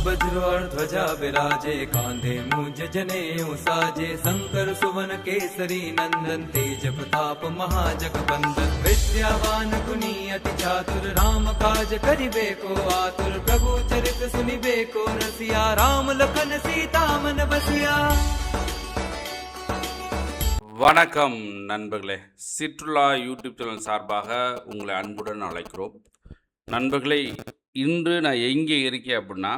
वज्र और ध्वजा विराजे कांधे मुझ जनेऊ साजे शंकर सुवन केसरी नंदन तेज प्रताप महाजगबंदन विद्यावान गुणी अति चातुर राम काज करिबे को आतुर प्रभु चरित सुनिबे को रसिया राम लखन सीता मन बसिया. வணக்கம் நண்பர்களே, சிற்றுலா யூடியூப் சேனல் சார்பாக உங்களை அன்புடன் அழைக்கிறோம். நண்பர்களே, இன்று நான் எங்கே இருக்கேன் அப்படின்னா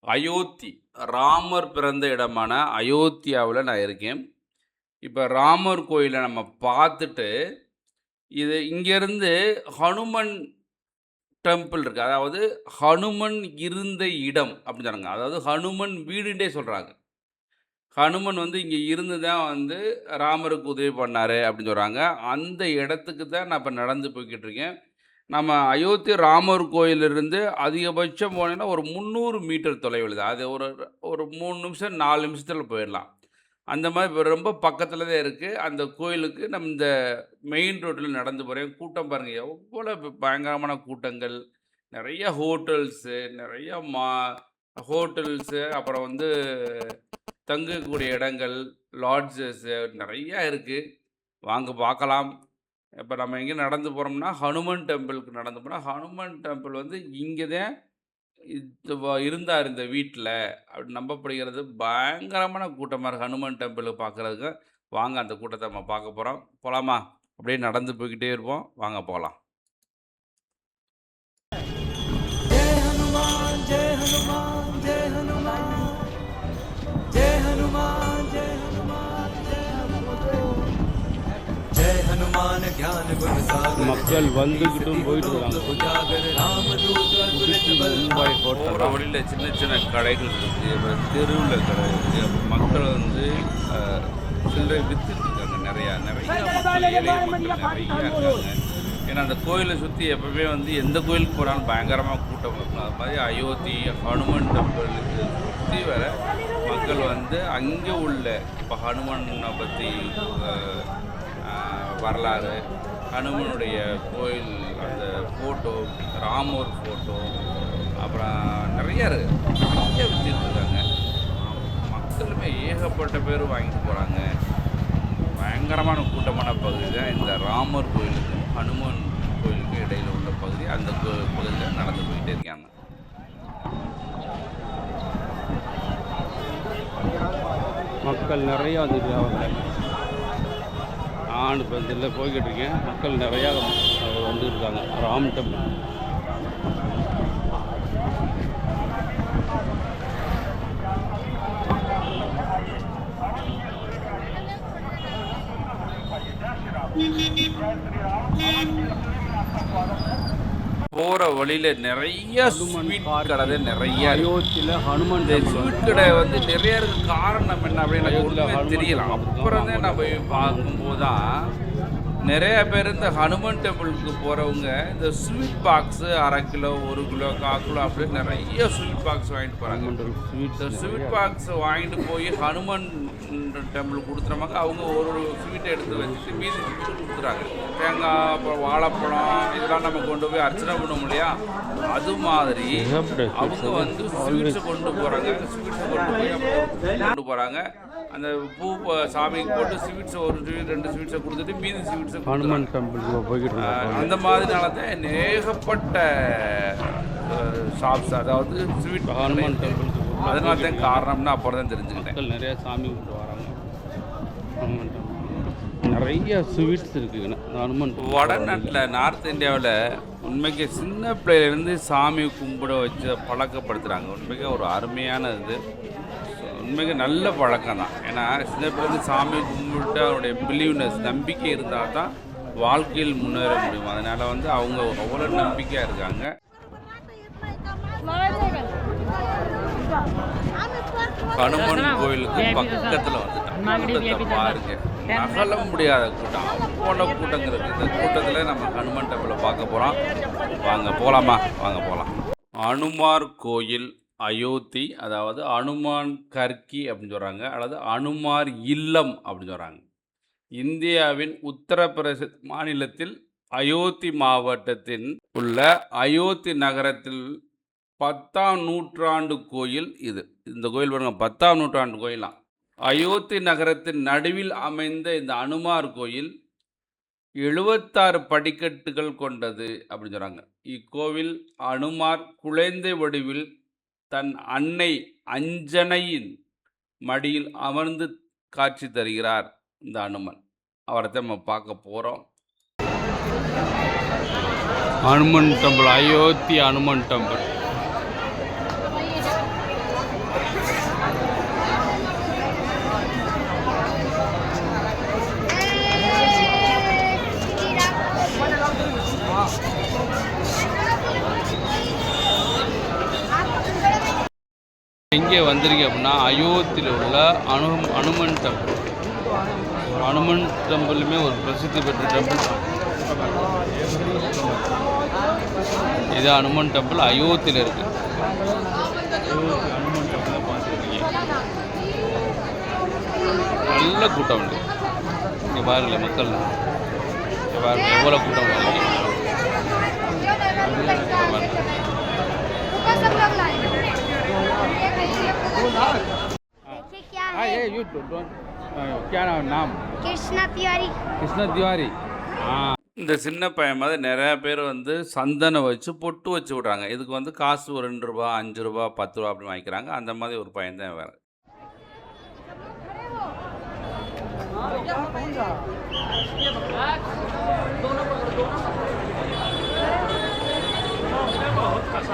அயோத்தி, ராமர் பிறந்த இடமான அயோத்தியாவில் நான் இருக்கேன். இப்போ ராமர் கோயிலை நம்ம பார்த்துட்டு இது இங்கேருந்து ஹனுமன் டெம்பிள் இருக்குது, அதாவது ஹனுமன் இருந்த இடம் அப்படின்னு சொன்னாங்க. அதாவது ஹனுமன் வீடுண்டே சொல்கிறாங்க. ஹனுமன் இங்கே இருந்து தான் ராமருக்கு உதவி பண்ணார் அப்படின்னு சொல்கிறாங்க. அந்த இடத்துக்கு தான் நான் இப்போ நடந்து போய்கிட்டு இருக்கேன். நம்ம அயோத்தி ராமர் கோயிலிருந்து அதிகபட்சம் போனீங்கன்னா ஒரு 300 மீட்டர் தொலைவில் தான். அது ஒரு 3 நிமிஷம் 4 நிமிஷத்தில் போயிடலாம். அந்த மாதிரி இப்போ ரொம்ப பக்கத்தில் தான் இருக்குது. அந்த கோயிலுக்கு நம்ம இந்த மெயின் ரோட்டில் நடந்து போகிறேன். கூட்டம் பாருங்கள், எவ்வளோ பயங்கரமான கூட்டங்கள். நிறைய ஹோட்டல்ஸு, நிறைய ஹோட்டல்ஸு, அப்புறம் தங்கக்கூடிய இடங்கள், லாட்ஜஸ்ஸு நிறையா இருக்குது. வாங்க பார்க்கலாம். இப்போ நம்ம எங்கே நடந்து போகிறோம்னா ஹனுமன் டெம்பிளுக்கு நடந்து போனால், ஹனுமன் டெம்பிள் இங்கே தான் இருந்தார் இந்த வீட்டில் அப்படி நம்பப்படுகிறது. பயங்கரமான கூட்டமாக இருக்குது ஹனுமன் டெம்பிள் பார்க்குறதுக்கு. வாங்க அந்த கூட்டத்தை நம்ம பார்க்க போகிறோம். போகலாமா? அப்படியே நடந்து போய்கிட்டே இருப்போம். வாங்க போகலாம். மக்கள் வந்துக்கிட்டும் போயிட்டு போகிற வழியில் சின்ன சின்ன கடைகள் இருக்குது, அப்புறம் தெருவில் கடை இருக்குது. மக்கள் சில்லறை விற்றுட்டு இருக்காங்க. நிறையா மக்கள், ஏழை மக்கள் நிறையா இருக்காங்க. ஏன்னா அந்த கோயிலை சுற்றி எப்பவுமே எந்த கோயிலுக்கு போனாலும் பயங்கரமாக கூட்டம் இருக்கும். அது மாதிரி அயோத்தி ஹனுமன் டெம்பிளுக்கு சுற்றி வர மக்கள் அங்கே உள்ள இப்போ ஹனுமனை பற்றி வரலாறு, ஹனுமனுடைய கோயில், அந்த ஃபோட்டோ, ராமர் ஃபோட்டோ, அப்புறம் நிறையா விற்றுருக்காங்க. மக்களுமே ஏகப்பட்ட பேர் வாங்கிட்டு போகிறாங்க. பயங்கரமான கூட்டமான பகுதி தான் இந்த ராமர் கோயிலுக்கும் ஹனுமன் கோயிலுக்கும் இடையில் உள்ள பகுதி. அந்த பகுதியில் நடந்து போயிட்டே இருக்காங்க. மக்கள் நிறையா வந்துருக்காங்க. நான் இப்போ இதில் போய்கிட்டு இருக்கேன். மக்கள் நிறையா வந்துருக்காங்க. ராம் டெம்பிள் போகிற வழியில் நிறைய ஸ்வீட் கடை நிறைய. அயோத்தியில் ஹனுமன் ஸ்வீட் கடை நிறைய இருக்கு. காரணம் என்ன அப்படின்னு எனக்கு தெரியலாம். அப்புறம் தான் நான் போய் பார்க்கும்போது தான் நிறைய பேர் இந்த ஹனுமன் டெம்பிளுக்கு போகிறவங்க இந்த sweet box 1/2 kilo, 1 kilo, 1/4 kilo அப்படின்னு நிறைய ஸ்வீட் பாக்ஸ் வாங்கிட்டு போகிறாங்க. ஸ்வீட் பாக்ஸ் வாங்கிட்டு போய் ஹனுமன் டெம்பிள் கொடுத்துறமாங்க. அவங்க ஒரு ஸ்வீட்டை எடுத்து வச்சுட்டு மீதி ஸ்வீட்டு கொடுத்துறாங்க. தேங்காய், அப்புறம் வாழைப்பழம் இதெல்லாம் நம்ம கொண்டு போய் அர்ச்சனை பண்ணுவோம் இல்லையா, அது மாதிரி அவங்க ஸ்வீட்ஸை கொண்டு போகிறாங்க. ஸ்வீட்ஸை கொண்டு போகிறாங்க. அந்த பூ சாமிக்கு போட்டு ஸ்வீட்ஸை ஒரு ஸ்வீட் 2 ஸ்வீட்ஸை கொடுத்துட்டு மீதி ஸ்வீட்ஸை ஹனுமன் டெம்பிளுக்கு போய்கிட்டு அந்த மாதிரினால தான் ஏகப்பட்ட ஷாப்ஸ், அதாவது ஸ்வீட் ஹனுமன் டெம்பிளுக்கு. அதனால தான் காரணம்னா அப்புறம் தான் தெரிஞ்சுக்கிட்டேன். மக்கள் நிறையா சாமி கொண்டு வராங்க. ஹனுமன் டெம்பிள் நிறைய ஸ்வீட்ஸ் இருக்குங்க. ஹனுமன் வடநாட்டில், நார்த் இந்தியாவில் உண்மைக்கு சின்ன பிள்ளையிலேருந்து சாமி கும்பிட வச்சு பழக்கப்படுத்துகிறாங்க. உண்மைக்கு ஒரு அருமையான இது, உண்மைக்கு நல்ல பழக்கம் தான். ஏன்னா சின்ன பிள்ளைலேருந்து சாமி கும்பிட்டு அவருடைய பிலீவ்னஸ், நம்பிக்கை இருந்தால் தான் வாழ்க்கையில் முன்னேற முடியும். அதனால் அவங்க அவ்வளோ நம்பிக்கையாக இருக்காங்க. ஹனுமன் கோயிலுக்கு பக்கத்தில் பாருங்க, நகல முடியாத கூட்டம், அவ்வளோ கூட்டங்கிறது. இந்த கூட்டத்தில் நம்ம ஹனுமன் டெம்பிளை பார்க்க போகிறோம். வாங்க போகலாமா? வாங்க போகலாம். அனுமார் கோயில் அயோத்தி, அதாவது அனுமான் கர்கி அப்படின்னு சொல்கிறாங்க, அல்லது அனுமார் இல்லம் அப்படின்னு சொல்கிறாங்க. இந்தியாவின் உத்தரப்பிரதேச மாநிலத்தில் அயோத்தி மாவட்டத்தின் உள்ள அயோத்தி நகரத்தில் 10ஆம் நூற்றாண்டு கோயில் இது. இந்த கோயில் பாருங்க, 10ஆம் நூற்றாண்டு கோயிலாம். அயோத்தி நகரத்தின் நடுவில் அமைந்த இந்த அனுமார் கோயில் 76 படிக்கட்டுகள் கொண்டது அப்படின்னு சொல்கிறாங்க. இக்கோவில் அனுமார் குழந்தை வடிவில் தன் அன்னை அஞ்சனையின் மடியில் அமர்ந்து காட்சி தருகிறார் இந்த அனுமன். அவரை நம்ம பார்க்க போகிறோம். Hanuman temple, Ayodhya Hanuman temple. எங்கே வந்திருக்கீங்க அப்படின்னா அயோத்தியில் உள்ள அனுமன் டெம்பிள். அனுமன் டெம்பிளுமே ஒரு பிரசித்தி பெற்ற டெம்பிள். இது அனுமன் டெம்பிள் அயோத்தியில் இருக்கு. அயோத்தி அனுமன் டெம்பிளை பார்த்துருக்கீங்க. நல்ல கூட்டம் உண்டு. இங்கே பாருங்களேன் மக்கள், இங்கே பாருங்க எவ்வளோ கூட்டம் பாருங்க. கிருஷ்ண திவாரி. இந்த சின்ன பையன் மாதிரி நிறைய பேர் வந்து சந்தனம் வச்சு பொட்டு வச்சு விட்றாங்க. இதுக்கு வந்து காசு ஒரு 2 ரூபா 5 ரூபா 10 ரூபா அப்படின்னு வாங்கிக்கிறாங்க. அந்த மாதிரி ஒரு பையன் தான் வேறு.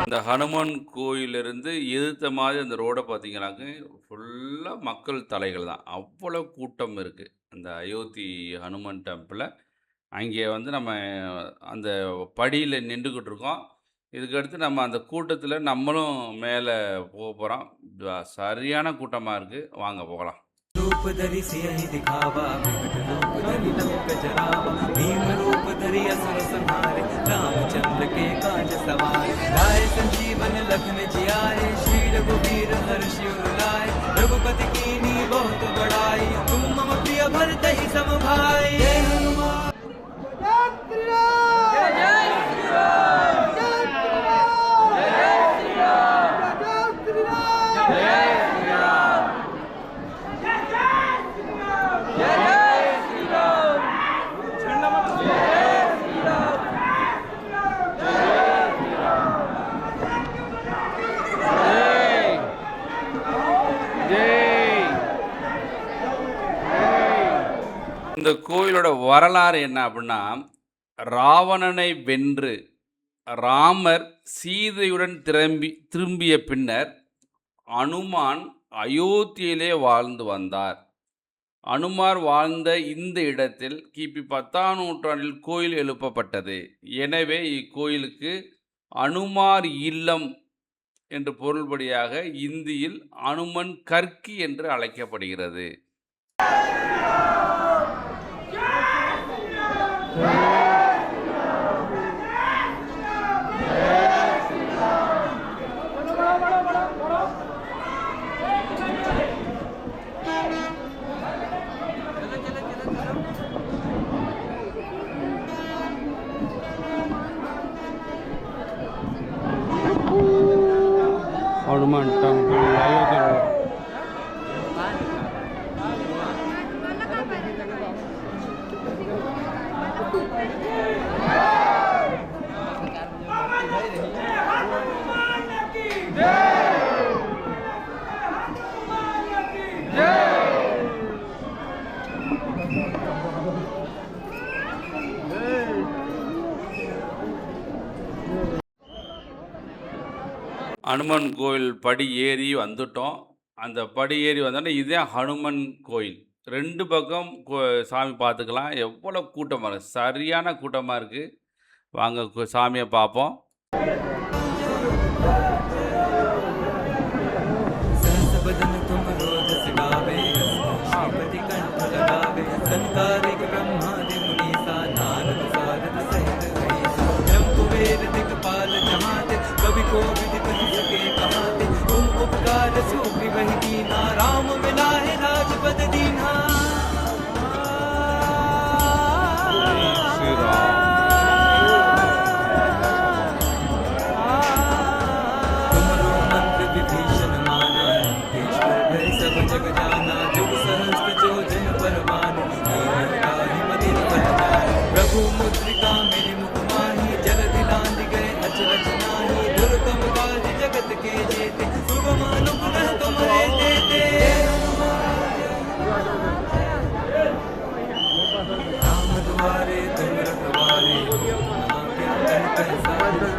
இந்த ஹனுமான் கோயிலிருந்து எதிர்த்த மாதிரி அந்த ரோடை பார்த்தீங்கன்னாக்க ஃபுல்லாக மக்கள் தலைகள் தான். அவ்வளோ கூட்டம் இருக்குது அந்த அயோத்தி ஹனுமான் டெம்பிளில். அங்கே வந்து நம்ம அந்த படியில் நின்றுக்கிட்டு இருக்கோம். இதுக்கடுத்து நம்ம அந்த கூட்டத்தில் நம்மளும் மேலே போக போகிறோம். சரியான கூட்டமாக இருக்குது. வாங்க போகலாம். रूप धरि सियहि दिखावा, विकट रूप धरि लंक जरावा, भीम रूप धरि असुर संहारे, रामचंद्र के काज सवारे, लाए संजीवन लखन जियाए, श्री रघुवीर हर्षि उर लाए, रघुपति कीन्ही बहुत बड़ाई, तुम मम प्रिय भरतहि सम भाई। जय हनुमान இந்த கோயிலோட வரலாறு என்ன அப்படின்னா, ராவணனை வென்று ராமர் சீதையுடன் திரும்பிய பின்னர் அனுமான் அயோத்தியிலே வாழ்ந்து வந்தார். அனுமார் வாழ்ந்த இந்த இடத்தில் கிபி 10ஆம் நூற்றாண்டில் கோயில் எழுப்பப்பட்டது. எனவே இக்கோயிலுக்கு அனுமார் இல்லம் என்று பொருள்படியாக இந்தியில் அனுமன் கற்கி என்று அழைக்கப்படுகிறது. हनुमान टेम्पल अयोध्या। ஹனுமன் கோயில் படி ஏறி வந்துட்டோம். அந்த படி ஏறி வந்தோன்னா இதுதான் ஹனுமன் கோயில். 2 பக்கம் சாமி பார்த்துக்கலாம். எவ்வளோ கூட்டமாக இருக்குது, சரியான கூட்டமாக இருக்குது. வாங்க சாமியை பார்ப்போம். राम मिलाए राजपद दीन्हा।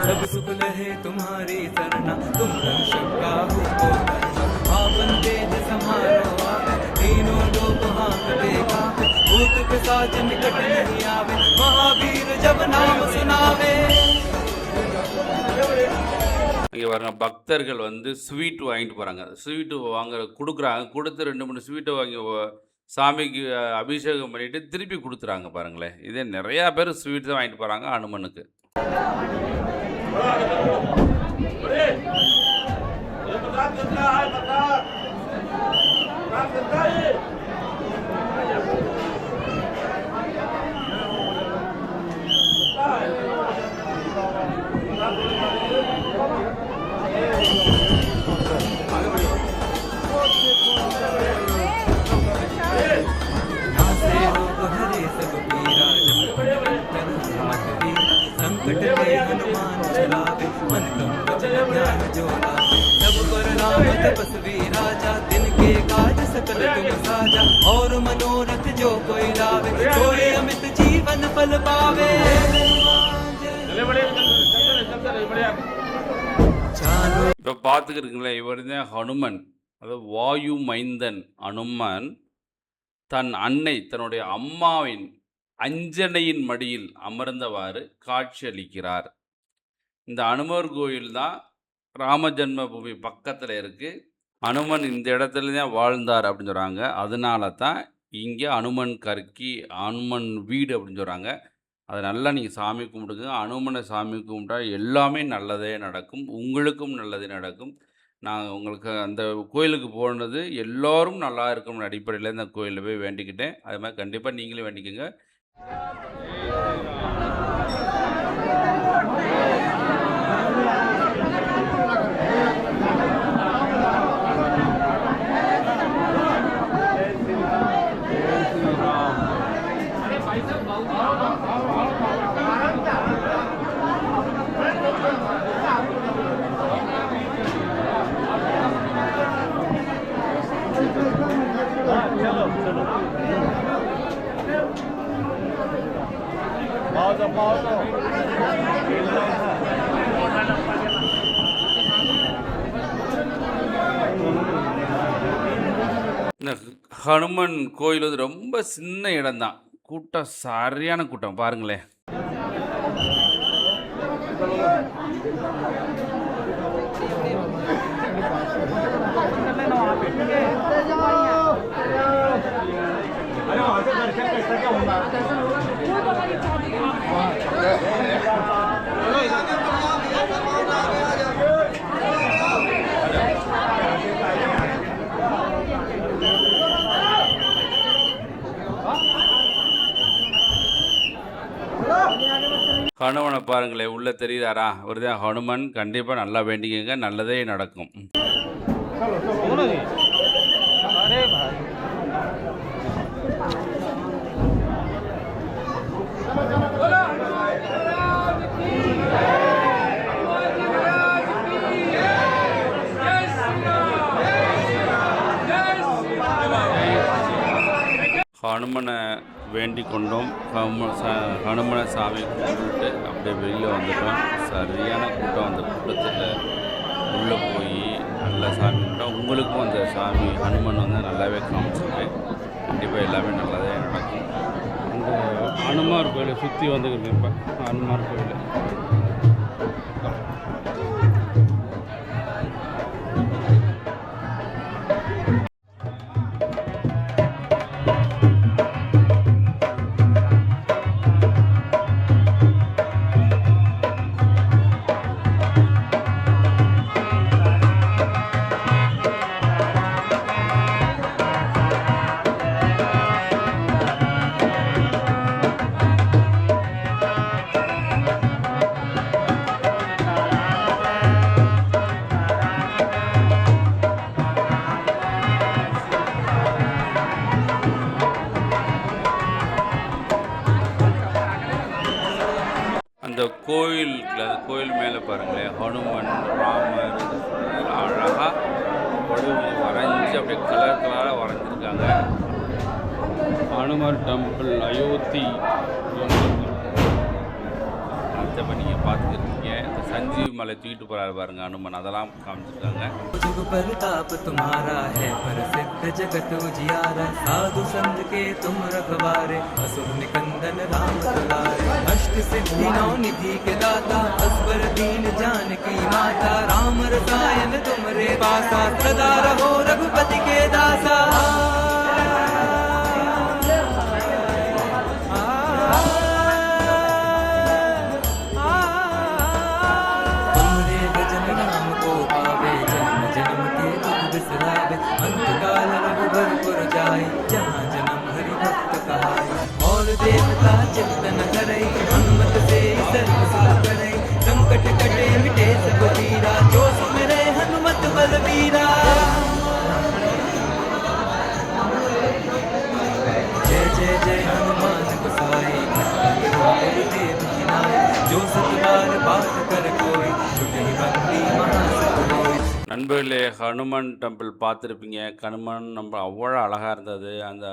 सब सुख लहे तुम्हारी सरना, तुम रक्षक काहू को डरना। आपन तेज समारो आवे, तीनों लोक हांकते कांपे, भूत पिशाच निकट नहीं आवे, महावीर जब नाम सुनावे। இங்கே பாருங்க, பக்தர்கள் வந்து ஸ்வீட் வாங்கிட்டு போகிறாங்க. ஸ்வீட்டு கொடுக்குறாங்க. கொடுத்து 2-3 ஸ்வீட்டை வாங்கி சாமிக்கு அபிஷேகம் பண்ணிட்டு திருப்பி கொடுத்துறாங்க பாருங்களேன். இதே நிறையா பேர் ஸ்வீட் தான் வாங்கிட்டு போகிறாங்க அனுமனுக்கு. संकट में हनुमान चलावे, मन क्रम वचन ध्यान जो लावे। सब पर राम तपस्वी राजा, दिन के काज सकल तुम साजा। और मनोरथ जो कोई लावे, सोए अमित जीवन फल पावे। இப்போ பார்த்துக்கிறீங்களே, இவர் தான் ஹனுமன். அதாவது வாயு மைந்தன் அனுமன் தன் அன்னை, தன்னுடைய அம்மாவின் அஞ்சனையின் மடியில் அமர்ந்தவாறு காட்சியளிக்கிறார். இந்த அனுமர் கோயில் தான் ராம ஜன்மபூமி பக்கத்தில் இருக்குது. அனுமன் இந்த இடத்துல தான் வாழ்ந்தார் அப்படின்னு சொல்கிறாங்க. அதனால தான் இங்கே அனுமன் கற்கி, அனுமன் வீடு அப்படின்னு சொல்கிறாங்க. அதை நல்லா நீங்கள் சாமி கும்பிடுங்க. அனுமனை சாமி கும்பிட்டா எல்லாமே நல்லதே நடக்கும், உங்களுக்கும் நல்லதே நடக்கும். நான் உங்களுக்கு அந்த கோயிலுக்கு போனது எல்லோரும் நல்லா இருக்கணும்னு அடிப்படையில் இந்த கோயிலில் போய் வேண்டிக்கிட்டேன். அது மாதிரி கண்டிப்பாக நீங்களும் வேண்டிக்கோங்க. இந்த ஹனுமன் கோயில் வந்து ரொம்ப சின்ன இடம்தான். கூட்டம் சரியான கூட்டம் பாருங்களேன். ஹனுமனை பாருங்களேன், உள்ள தெரியுதாரா? ஒரு தான் ஹனுமன். கண்டிப்பாக நல்லா வேண்டிக்கங்க, நல்லதே நடக்கும். ஹனுமனை வேண்டிக் கொண்டோம். ஹனுமனை சாமி கும்பிட்டு அப்படியே வெளியில் வந்துட்டோம். சரியான கூட்டம். அந்த கூட்டத்தில் உள்ளே போய் நல்லா சாமி கும்பிட்டோம். உங்களுக்கும் அந்த சாமி ஹனுமன் வந்து நல்லாவே காமிச்சிருக்கேன். கண்டிப்பாக எல்லாமே நல்லதே நடக்கும். அந்த ஹனுமார் கோயிலை சுற்றி வந்துருக்கேன். இப்போ ஹனுமார் கோயில் அந்த கோயில் மேலே பாருங்களேன், ஹனுமன், ராமர் அழகாக வரைஞ்சி அப்படியே கலர் கலராக வரைஞ்சிருக்காங்க. ஹனுமர் டெம்பிள், அயோத்தி. இப்போ நீங்கள் பார்த்துக்கிருக்கீங்க. இந்த சஞ்சீவி மலை தூக்கிட்டு போகிறாரு பாருங்க அனுமன், அதெல்லாம் காமிச்சிருக்காங்க. जुग प्रताप तुम्हारा है प्रसिद्ध जगत उजियारा साधु संत के तुम रखवारे असुर निकंदन राम दुलारे अष्ट सिद्धि नौ निधि के दाता असबर दीन जानकी माता राम रसायन तुमरे पासा सदा रहो रघुपति के दासा तुमरे भजन नाम को पावे जन्म जन्म के दुख बिसरावे अंतकाल रघुबर पुर जाए जहाँ जन्म हरि भक्त कहाए और देवता चिंतन करे हनुमत से सर्व सुख करे संकट कटे मिटे सब पीरा जो सुमिरे हनुमत बलबीरा जय जय जय हनुमान गोसाई देव की नाई जो सतबार बात कर कोई छुटे बंदी महासुख होई நண்பர்களே, ஹனுமன் டெம்பிள் பார்த்துருப்பீங்க. ஹனுமன் நம்ம அவ்வளோ அழகாக இருந்தது. அந்த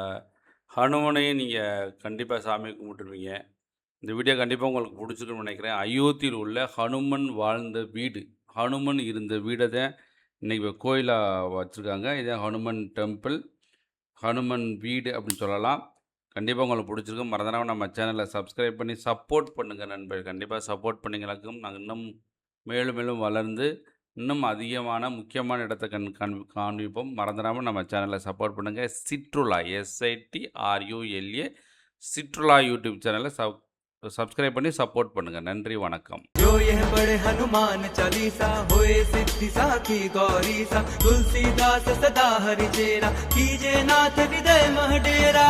ஹனுமனையும் நீங்கள் கண்டிப்பாக சாமி கும்பிட்டுருப்பீங்க. இந்த வீடியோ கண்டிப்பாக உங்களுக்கு பிடிச்சிருக்குன்னு நினைக்கிறேன். அயோத்தியில் உள்ள ஹனுமன் வாழ்ந்த வீடு, ஹனுமன் இருந்த வீடை தான் இன்றைக்கி கோயிலாக வச்சுருக்காங்க. இதே ஹனுமன் டெம்பிள், ஹனுமன் வீடு அப்படின்னு சொல்லலாம். கண்டிப்பாக உங்களுக்கு பிடிச்சிருக்கும். மறந்துடாம நம்ம சேனலை சப்ஸ்கிரைப் பண்ணி சப்போர்ட் பண்ணுங்கள் நண்பர்கள். கண்டிப்பாக சப்போர்ட் பண்ணிங்களாக்கும் நாங்கள் இன்னும் மேலும் மேலும் வளர்ந்து இன்னும் அதிகமான முக்கியமான இடத்தை காண்பிப்போம். மறந்துடாமல் நம்ம சேனலை சப்போர்ட் பண்ணுங்கள். சிற்றுலா SITRULA சிற்றுலா யூடியூப் சேனலை சப்ஸ்கிரைப் பண்ணி சப்போர்ட் பண்ணுங்கள். நன்றி, வணக்கம். जो यह पढ़े हनुमान चालीसा होए सिद्धि साखी गौरी सा तुलसीदास सदा हरि चेरा कीजे नाथ हृदय मह डेरा।